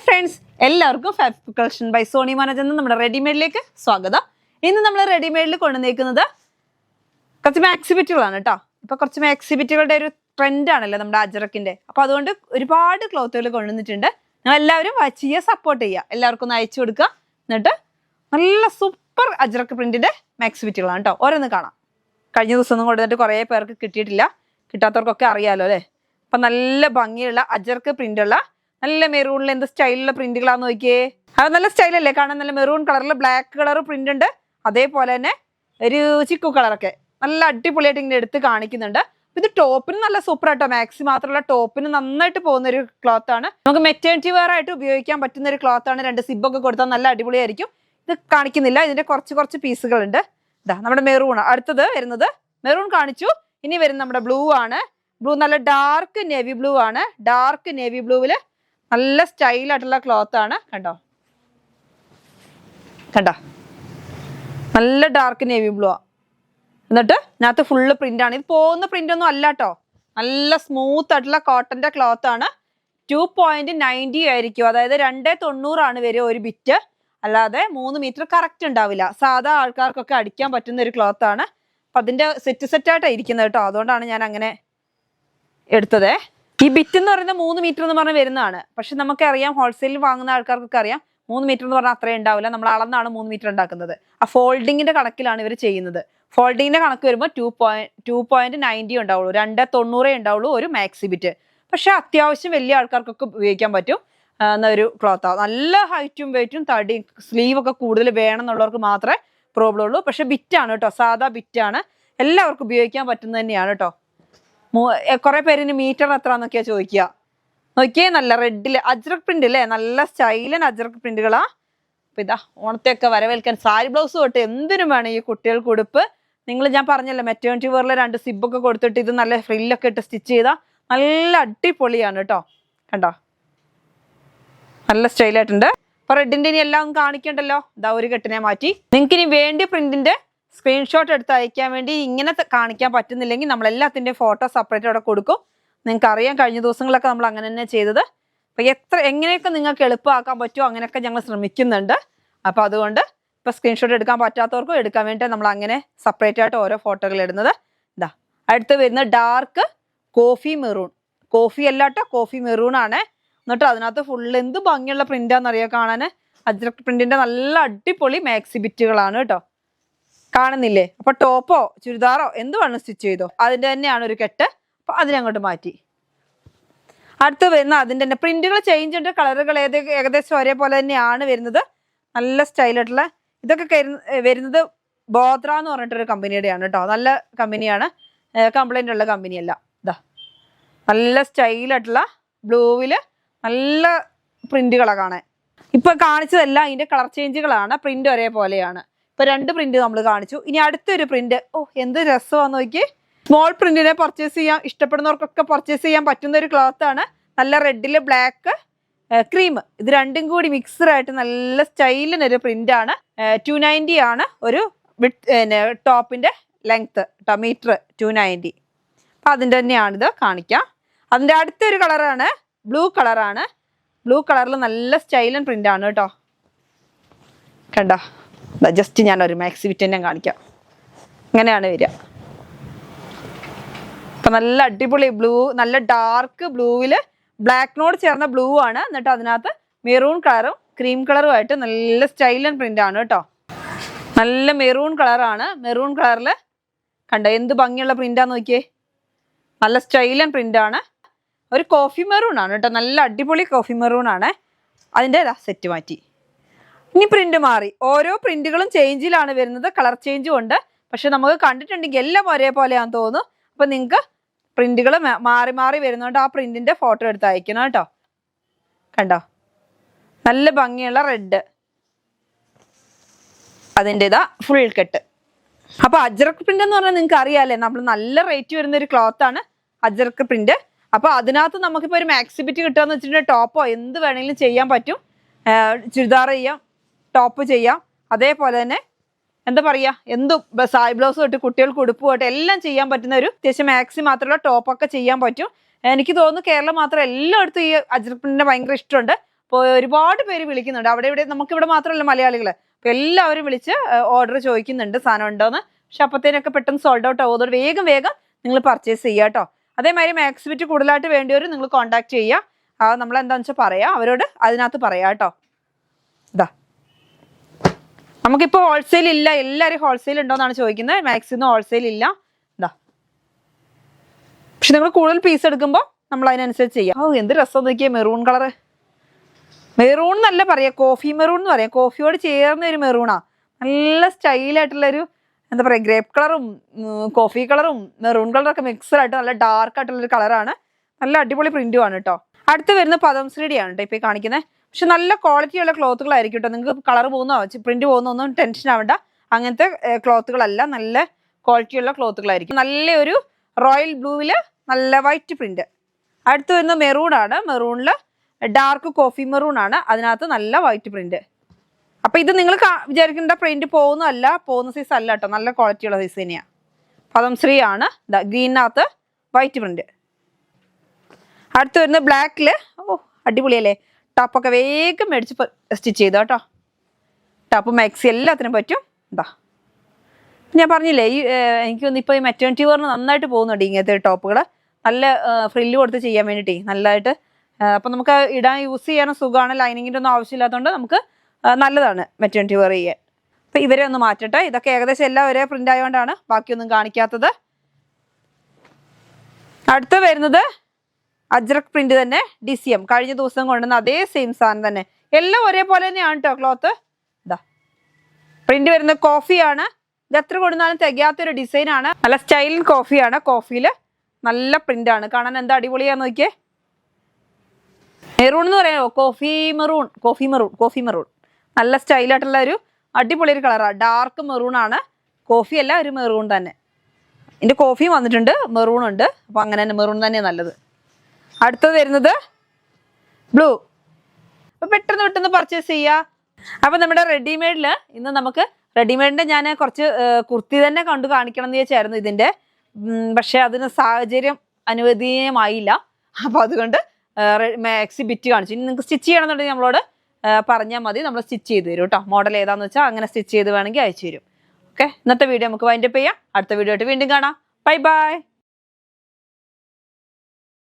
Friends, എല്ലാവർക്കും fabric collection by Soni Manoj എന്ന നമ്മുടെ റെഡിമെയ്ഡിലേക്ക് സ്വാഗതം. ഇന്ന് നമ്മൾ റെഡിമെയ്ഡിൽ കൊണ്ടുവന്നേക്കുന്നത് കുറച്ച് മാക്സി ബിറ്റുകളാണ് കേട്ടോ. ഇപ്പൊ കുറച്ച് മാക്സി ബിറ്റുകളുടെ ഒരു ട്രെൻഡ് ആണല്ലോ നമ്മുടെ അജറക്കിന്റെ. അപ്പൊ അതുകൊണ്ട് ഒരുപാട് ക്ലോത്തുകൾ കൊണ്ടുവന്നിട്ടുണ്ട്. നിങ്ങൾ എല്ലാവരും വാച്ച് ചെയ്യുക, സപ്പോർട്ട് ചെയ്യുക, എല്ലാവർക്കും ഒന്ന് അയച്ചു കൊടുക്കുക. എന്നിട്ട് നല്ല സൂപ്പർ അജറക്ക് പ്രിന്റിന്റെ മാക്സി ബിറ്റുകളാണ് കേട്ടോ. ഓരോന്ന് കാണാം. കഴിഞ്ഞ ദിവസം ഒന്നും കൊണ്ടുവന്നിട്ട് കുറേ പേർക്ക് കിട്ടിയിട്ടില്ല. കിട്ടാത്തവർക്കൊക്കെ അറിയാലോ അല്ലേ. അപ്പൊ നല്ല ഭംഗിയുള്ള അജർക്ക് പ്രിന്റുള്ള നല്ല മെറൂണിൽ എന്ത് സ്റ്റൈലുള്ള പ്രിന്റുകളാന്ന് നോക്കിയേ. അത് നല്ല സ്റ്റൈലല്ലേ കാണാൻ. നല്ല മെറൂൺ കളറിൽ ബ്ലാക്ക് കളർ പ്രിന്റ് ഉണ്ട്. അതേപോലെ തന്നെ ഒരു ചിക്കു കളറൊക്കെ നല്ല അടിപൊളിയായിട്ട് ഇങ്ങനെ എടുത്ത് കാണിക്കുന്നുണ്ട്. ഇത് ടോപ്പിന് നല്ല സൂപ്പർ ആട്ടോ. മാക്സി മാത്രമല്ല, ടോപ്പിന് നന്നായിട്ട് പോകുന്ന ഒരു ക്ലോത്ത് ആണ്. നമുക്ക് മെറ്റേണിറ്റി വെയർ ആയിട്ട് ഉപയോഗിക്കാൻ പറ്റുന്ന ഒരു ക്ലോത്ത് ആണ്. 2 സിബൊക്കെ കൊടുത്താൽ നല്ല അടിപൊളിയായിരിക്കും. ഇത് കാണിക്കുന്നില്ല, ഇതിന്റെ കുറച്ച് പീസുകൾ ഉണ്ട്. ഇതാ നമ്മുടെ മെറൂൺ. അടുത്തത് വരുന്നത് മെറൂൺ കാണിച്ചു. ഇനി വരുന്നത് നമ്മുടെ ബ്ലൂ ആണ്. ബ്ലൂ നല്ല ഡാർക്ക് നേവി ബ്ലൂ ആണ്. ഡാർക്ക് നേവി ബ്ലൂവില് നല്ല സ്റ്റൈലായിട്ടുള്ള ക്ലോത്ത് ആണ്. കണ്ടോ നല്ല ഡാർക്ക് നേവി ബ്ലൂ ആ. എന്നിട്ട് ഇതിനകത്ത് ഫുള്ള് പ്രിന്റ് ആണ്. ഇത് പോകുന്ന പ്രിന്റ് ഒന്നും അല്ല കേട്ടോ. നല്ല സ്മൂത്ത് ആയിട്ടുള്ള കോട്ടന്റെ ക്ലോത്ത് ആണ്. 2.90 ആയിരിക്കും. അതായത് 2.90 വരെ ഒരു ബിറ്റ്. അല്ലാതെ 3 മീറ്റർ കറക്റ്റ് ഉണ്ടാവില്ല. സാധാ ആൾക്കാർക്കൊക്കെ അടിക്കാൻ പറ്റുന്ന ഒരു ക്ലോത്ത് ആണ്. അപ്പൊ അതിന്റെ സെറ്റായിട്ടാണ് ഇരിക്കുന്നത് കേട്ടോ. അതുകൊണ്ടാണ് ഞാൻ അങ്ങനെ എടുത്തത്. ഈ ബിറ്റ് എന്ന് പറയുന്നത് 3 മീറ്റർ എന്ന് പറഞ്ഞ് വരുന്നതാണ്. പക്ഷെ നമുക്കറിയാം, ഹോൾസെയിൽ വാങ്ങുന്ന ആൾക്കാർക്കൊക്കെ അറിയാം 3 മീറ്റർ എന്ന് പറഞ്ഞാൽ അത്രയും ഉണ്ടാവില്ല. നമ്മൾ അളന്നാണ് 3 മീറ്റർ ഉണ്ടാക്കുന്നത്. ആ ഫോൾഡിങ്ങിന്റെ കണക്കിലാണ് ഇവർ ചെയ്യുന്നത്. ഫോൾഡിങ്ങിന്റെ കണക്ക് വരുമ്പോൾ 2.90 ഉണ്ടാവുള്ളൂ. 2.90 ഉണ്ടാവുള്ളൂ ഒരു മാക്സി ബിറ്റ്. പക്ഷെ അത്യാവശ്യം വലിയ ആൾക്കാർക്കൊക്കെ ഉപയോഗിക്കാൻ പറ്റും എന്നൊരു ക്ലോത്താണ്. നല്ല ഹൈറ്റും വെയിറ്റും തടി സ്ലീവ് ഒക്കെ കൂടുതൽ വേണം എന്നുള്ളവർക്ക് മാത്രമേ പ്രോബ്ലം ഉള്ളൂ. പക്ഷെ ബിറ്റാണ് കേട്ടോ, സാധാ ബിറ്റാണ്. എല്ലാവർക്കും ഉപയോഗിക്കാൻ പറ്റുന്നത് തന്നെയാണ് കേട്ടോ. കുറെ പേരിന് മീറ്റർ എത്ര എന്നൊക്കെയാ ചോദിക്കുക. നോക്കിയേ, നല്ല റെഡില് അജ്രക് പ്രിന്റ് അല്ലേ. നല്ല സ്റ്റൈലൻ അജ്രക് പ്രിന്റുകളാ. അപ്പൊ ഇതാ ഓണത്തെയൊക്കെ വരവേൽക്കാൻ സാരി ബ്ലൗസ് തൊട്ട് എന്തിനും വേണം ഈ കുട്ടികൾക്ക് ഉടുപ്പ്. ഞാൻ പറഞ്ഞല്ലോ, മെറ്റേണിറ്റി വെയറിലെ 2 സിബൊക്കെ കൊടുത്തിട്ട് ഇത് നല്ല ഫ്രില്ലൊക്കെ ഇട്ട് സ്റ്റിച്ച് ചെയ്താൽ നല്ല അടിപൊളിയാണ് കേട്ടോ. കണ്ടോ, നല്ല സ്റ്റൈലായിട്ടുണ്ട്. അപ്പൊ റെഡിന്റെ ഇനി എല്ലാം ഒന്നും കാണിക്കണ്ടല്ലോ. ഇതാ ഒരു കെട്ടിനെ മാറ്റി. നിങ്ങൾക്ക് ഇനി വേണ്ടിയ പ്രിന്റിന്റെ സ്ക്രീൻഷോട്ട് എടുത്ത് അയക്കാൻ വേണ്ടി ഇങ്ങനെ കാണിക്കാൻ പറ്റുന്നില്ലെങ്കിൽ നമ്മൾ എല്ലാത്തിൻ്റെയും ഫോട്ടോ സെപ്പറേറ്റ് അവിടെ കൊടുക്കും. നിങ്ങൾക്ക് അറിയാം, കഴിഞ്ഞ ദിവസങ്ങളൊക്കെ നമ്മൾ അങ്ങനെ തന്നെ ചെയ്തത്. അപ്പം എങ്ങനെയൊക്കെ നിങ്ങൾക്ക് എളുപ്പമാക്കാൻ പറ്റുമോ അങ്ങനെയൊക്കെ ഞങ്ങൾ ശ്രമിക്കുന്നുണ്ട്. അപ്പം അതുകൊണ്ട് ഇപ്പം സ്ക്രീൻഷോട്ട് എടുക്കാൻ പറ്റാത്തവർക്കും എടുക്കാൻ വേണ്ടി നമ്മൾ അങ്ങനെ സെപ്പറേറ്റ് ആയിട്ട് ഓരോ ഫോട്ടോകൾ ഇടുന്നത്. ഇതാ അടുത്ത് വരുന്ന ഡാർക്ക് കോഫി മെറൂൺ. കോഫി അല്ല കേട്ടോ, കോഫി മെറൂൺ ആണ്. എന്നിട്ട് അതിനകത്ത് ഫുള്ള് എന്ത് ഭംഗിയുള്ള പ്രിന്റാണെന്നറിയാം കാണാൻ. അജ്രക് പ്രിന്റിന്റെ നല്ല അടിപൊളി മാക്സി ബിറ്റുകളാണ് കേട്ടോ. കാണുന്നില്ലേ? അപ്പൊ ടോപ്പോ ചുരിദാറോ എന്ത് വേണം സ്റ്റിച്ച് ചെയ്തോ. അതിന്റെ തന്നെയാണ് ഒരു കെട്ട്. അപ്പൊ അതിനങ്ങോട്ട് മാറ്റി. അടുത്ത് വരുന്ന അതിന്റെ തന്നെ പ്രിന്റുകൾ ചേഞ്ച് ഉണ്ട്. കളറുകൾ ഏകദേശം ഒരേപോലെ തന്നെയാണ് വരുന്നത്. നല്ല സ്റ്റൈലായിട്ടുള്ള ഇതൊക്കെ വരുന്നത് ബോദ്ര എന്ന് പറഞ്ഞിട്ടൊരു കമ്പനിയുടെയാണ് കേട്ടോ. നല്ല കമ്പനിയാണ്, കംപ്ലൈന്റ് ഉള്ള കമ്പനിയല്ല. ഇതാ നല്ല സ്റ്റൈലായിട്ടുള്ള ബ്ലൂവില് നല്ല പ്രിന്റുകളാണ് കാണാൻ. ഇപ്പൊ കാണിച്ചതെല്ലാം അതിന്റെ കളർ ചേഞ്ചുകളാണ്. പ്രിന്റ് ഒരേപോലെയാണ്. ഇപ്പൊ 2 പ്രിന്റ് നമ്മൾ കാണിച്ചു. ഇനി അടുത്തൊരു പ്രിന്റ്. ഓ, എന്ത് രസമാന്ന് നോക്കി. സ്മോൾ പ്രിന്റിനെ പർച്ചേസ് ചെയ്യാൻ ഇഷ്ടപ്പെടുന്നവർക്കൊക്കെ പർച്ചേസ് ചെയ്യാൻ പറ്റുന്ന ഒരു ക്ലോത്ത് ആണ്. നല്ല റെഡില് ബ്ലാക്ക് ക്രീം, ഇത് രണ്ടും കൂടി മിക്സഡ് ആയിട്ട് നല്ല സ്റ്റൈലിനൊരു പ്രിന്റ് ആണ്. 290 ആണ് ഒരു ടോപ്പിന്റെ ലെങ്ത് മീറ്റർ 290. അപ്പൊ അതിന്റെ തന്നെയാണിത് കാണിക്കാം. അതിന്റെ അടുത്തൊരു കളറാണ് ബ്ലൂ കളറാണ്. ബ്ലൂ കളറിൽ നല്ല സ്റ്റൈലൻ പ്രിന്റ് ആണ് കേട്ടോ. കണ്ടോ, ജസ്റ്റ് ഞാനൊരു മാക്സി ബിറ്റ് തന്നെ കാണിക്കാം. ഇങ്ങനെയാണ് വരിക. അപ്പൊ നല്ല അടിപൊളി ബ്ലൂ, നല്ല ഡാർക്ക് ബ്ലൂവില് ബ്ലാക്കിനോട് ചേർന്ന ബ്ലൂ ആണ്. എന്നിട്ട് അതിനകത്ത് മെറൂൺ കളറും ക്രീം കളറും ആയിട്ട് നല്ല സ്റ്റൈലൻ പ്രിന്റ് ആണ് കേട്ടോ. നല്ല മെറൂൺ കളറാണ്. മെറൂൺ കളറിൽ കണ്ടോ എന്ത് ഭംഗിയുള്ള പ്രിന്റാന്ന് നോക്കിയേ. നല്ല സ്റ്റൈലൻ പ്രിന്റ് ആണ്. ഒരു കോഫി മെറൂൺ ആണ് കേട്ടോ. നല്ല അടിപൊളി കോഫി മെറൂൺ ആണ്. അതിൻ്റെ സെറ്റ് മാറ്റി. ഇനി പ്രിന്റ് മാറി. ഓരോ പ്രിന്റുകളും ചേഞ്ചിലാണ് വരുന്നത്. കളർ ചേഞ്ചും ഉണ്ട്. പക്ഷെ നമുക്ക് കണ്ടിട്ടുണ്ടെങ്കിൽ എല്ലാം ഒരേപോലെയാണെന്ന് തോന്നുന്നു. അപ്പൊ നിങ്ങൾക്ക് പ്രിന്റുകൾ മാറി മാറി വരുന്നതുകൊണ്ട് ആ പ്രിന്റിന്റെ ഫോട്ടോ എടുത്ത് അയക്കണം കേട്ടോ. കണ്ടോ, നല്ല ഭംഗിയുള്ള റെഡ്. അതിൻ്റെ ഇതാ ഫുൾ കെട്ട്. അപ്പൊ അജ്രക് പ്രിന്റ് എന്ന് പറഞ്ഞാൽ നിങ്ങൾക്ക് അറിയാല്ലേ, നമ്മൾ നല്ല റേറ്റ് വരുന്ന ഒരു ക്ലോത്ത് ആണ് അജ്രക് പ്രിന്റ്. അപ്പൊ അതിനകത്ത് നമുക്കിപ്പോ ഒരു മാക്സി ബിറ്റ് കിട്ടുകയെന്ന് വെച്ചിട്ടുണ്ടെങ്കിൽ ടോപ്പോ എന്ത് വേണമെങ്കിലും ചെയ്യാൻ പറ്റും. ചുരിദാർ ചെയ്യാം, ടോപ്പ് ചെയ്യാം. അതേപോലെ തന്നെ എന്താ പറയാ, എന്തും സാരി ബ്ലൗസ് തൊട്ട് കുട്ടികൾക്ക് ഉടുപ്പ് തൊട്ട് എല്ലാം ചെയ്യാൻ പറ്റുന്ന ഒരു അത്യാവശ്യം മാക്സി മാത്രമല്ല ടോപ്പൊക്കെ ചെയ്യാൻ പറ്റും. എനിക്ക് തോന്നുന്നു കേരളം മാത്രം എല്ലായിടത്തും ഈ അജ്രക് പ്രിന്റിനെ ഭയങ്കര ഇഷ്ടമുണ്ട്. ഇപ്പോൾ ഒരുപാട് പേര് വിളിക്കുന്നുണ്ട്. അവിടെ ഇവിടെ നമുക്കിവിടെ മാത്രമല്ല മലയാളികൾ, അപ്പോൾ എല്ലാവരും വിളിച്ച് ഓർഡർ ചോദിക്കുന്നുണ്ട് സാധനം ഉണ്ടോയെന്ന്. പക്ഷെ അപ്പത്തേനൊക്കെ പെട്ടെന്ന് സോൾഡ് ഔട്ട് ആവും. അതുകൊണ്ട് വേഗം വേഗം നിങ്ങൾ പർച്ചേസ് ചെയ്യുക കേട്ടോ. അതേമാതിരി മാക്സ് ബിറ്റ് കൂടുതലായിട്ട് വേണ്ടിയവർ നിങ്ങൾ കോൺടാക്ട് ചെയ്യുക. നമ്മൾ എന്താണെന്ന് വെച്ചാൽ പറയാം, അവരോട് അതിനകത്ത് പറയാം കേട്ടോ. ഇതാ നമുക്കിപ്പോൾ ഹോൾസെയിൽ ഇല്ല, എല്ലാവരും ഹോൾസെയിൽ ഉണ്ടോയെന്നാണ് ചോദിക്കുന്നത്. മാക്സിമം ഹോൾസെയിൽ ഇല്ല. ഇതാ പക്ഷെ നിങ്ങൾ കൂടുതൽ പീസ് എടുക്കുമ്പോൾ നമ്മൾ അതിനനുസരിച്ച് ചെയ്യാം. എന്ത് രസം നോക്കിയാൽ മെറൂൺ കളറ്. മെറൂൺ എന്നല്ല പറയാം, കോഫി മെറൂൺ എന്ന് പറയാം. കോഫിയോട് ചേർന്ന ഒരു മെറൂണാ. നല്ല സ്റ്റൈലായിട്ടുള്ളൊരു എന്താ പറയുക, ഗ്രേപ്പ് കളറും കോഫി കളറും മെറൂൺ കളറൊക്കെ മിക്സഡ് ആയിട്ട് നല്ല ഡാർക്ക് ആയിട്ടുള്ളൊരു കളറാണ്. നല്ല അടിപൊളി പ്രിന്റും ആണ് കേട്ടോ. അടുത്ത് വരുന്ന പദംശ്രീയുടെയാണ് കേട്ടോ ഇപ്പോൾ കാണിക്കുന്നത്. പക്ഷെ നല്ല ക്വാളിറ്റിയുള്ള ക്ലോത്തുകളായിരിക്കും കേട്ടോ. നിങ്ങൾക്ക് കളർ പോകുന്നോ പ്രിന്റ് പോകുന്നോ ഒന്നും ടെൻഷൻ ആവേണ്ട. അങ്ങനത്തെ ക്ലോത്തുകളല്ല, നല്ല ക്വാളിറ്റിയുള്ള ക്ലോത്തുകളായിരിക്കും. നല്ലൊരു റോയൽ ബ്ലൂവിൽ നല്ല വൈറ്റ് പ്രിന്റ്. അടുത്ത് വരുന്ന മെറൂൺ ആണ്. മെറൂണിൽ ഡാർക്ക് കോഫി മെറൂൺ ആണ്, അതിനകത്ത് നല്ല വൈറ്റ് പ്രിന്റ്. അപ്പൊ ഇത് നിങ്ങൾ വിചാരിക്കേണ്ട പ്രിന്റ് പോകുന്ന സൈസ് അല്ല കേട്ടോ, നല്ല ക്വാളിറ്റിയുള്ള സൈസ് തന്നെയാണ്. പദംശ്രീ ആണ്. ഗ്രീനകത്ത് വൈറ്റ് പ്രിന്റ്. അടുത്ത് വരുന്ന ബ്ലാക്കില് അടിപൊളിയല്ലേ. ടോപ്പൊക്കെ വേഗം മേടിച്ച് സ്റ്റിച്ച് ചെയ്തോ കേട്ടോ. ടോപ്പ് മാക്സി എല്ലാത്തിനും പറ്റും. ഇതാ ഞാൻ പറഞ്ഞില്ലേ, എനിക്ക് തോന്നുന്നു ഇപ്പോൾ ഈ മെറ്റേണിറ്റി വെയറിന് നന്നായിട്ട് പോകുന്നുണ്ട് ഇങ്ങനത്തെ ടോപ്പുകൾ. നല്ല ഫ്രില്ല് കൊടുത്ത് ചെയ്യാൻ വേണ്ടിയിട്ടേ നല്ലതായിട്ട്. അപ്പം നമുക്ക് ഇടാൻ യൂസ് ചെയ്യാനും സുഖമാണ്. ലൈനിങ്ങിൻ്റെ ഒന്നും ആവശ്യമില്ലാത്തതുകൊണ്ട് നമുക്ക് നല്ലതാണ് മെറ്റേണിറ്റി വെയർ ചെയ്യാൻ. അപ്പം ഇവരെ ഒന്ന് മാറ്റട്ടെ. ഇതൊക്കെ ഏകദേശം എല്ലാം ഒരേ പ്രിൻ്റ് ആയതുകൊണ്ടാണ് ബാക്കിയൊന്നും കാണിക്കാത്തത്. അടുത്ത് വരുന്നത് അജ്രക് പ്രിന്റ് തന്നെ, DCM കഴിഞ്ഞ ദിവസം കൊണ്ടുവന്ന അതേ സെയിം സാധനം തന്നെ. എല്ലാം ഒരേപോലെ തന്നെയാണ് കേട്ടോ ക്ലോത്ത്. ഇതാ പ്രിന്റ് വരുന്നത് കോഫിയാണ്. ഇത് എത്ര കൊടുത്താലും തികയാത്തൊരു ഡിസൈനാണ്. നല്ല സ്റ്റൈലിൻ കോഫിയാണ്. കോഫിയിൽ നല്ല പ്രിന്റ് ആണ്, കാണാൻ എന്താ അടിപൊളിയാന്ന് നോക്കിയേ. മെറൂൺ എന്ന് പറയാമോ, കോഫി മെറൂൺ നല്ല സ്റ്റൈലായിട്ടുള്ള ഒരു അടിപൊളി ഒരു കളറാണ്. ഡാർക്ക് മെറൂൺ ആണ്. കോഫി അല്ല, ഒരു മെറൂൺ തന്നെ. ഇതിൻ്റെ കോഫിയും വന്നിട്ടുണ്ട്, മെറൂൺ ഉണ്ട്. അപ്പോൾ അങ്ങനെ തന്നെ മെറൂൺ തന്നെയാണ് നല്ലത്. അടുത്തത് വരുന്നത് ബ്ലൂ. അപ്പോൾ പെട്ടെന്ന് പർച്ചേസ് ചെയ്യുക. അപ്പോൾ നമ്മുടെ റെഡിമെയ്ഡിൽ ഇന്ന് നമുക്ക് റെഡിമെയ്ഡിൻ്റെ ഞാൻ കുറച്ച് കുർത്തി തന്നെ കണ്ടു കാണിക്കണം എന്ന് വിചാരിച്ചായിരുന്നു ഇതിൻ്റെ. പക്ഷേ അതിന് സാഹചര്യം അനുവദനീയമായില്ല. അപ്പോൾ അതുകൊണ്ട് മാക്സി ബിറ്റ് കാണിച്ചു. ഇനി നിങ്ങൾക്ക് സ്റ്റിച്ച് ചെയ്യണമെന്നുണ്ടെങ്കിൽ നമ്മളോട് പറഞ്ഞാൽ മതി, നമ്മൾ സ്റ്റിച്ച് ചെയ്ത് തരും കേട്ടോ. മോഡൽ ഏതാണെന്ന് വെച്ചാൽ അങ്ങനെ സ്റ്റിച്ച് ചെയ്ത് വേണമെങ്കിൽ അയച്ചു തരും. ഓക്കെ, ഇന്നത്തെ വീഡിയോ നമുക്ക് വൈൻഡപ്പ് ചെയ്യാം. അടുത്ത വീഡിയോ ആയിട്ട് വീണ്ടും കാണാം. Bye bye.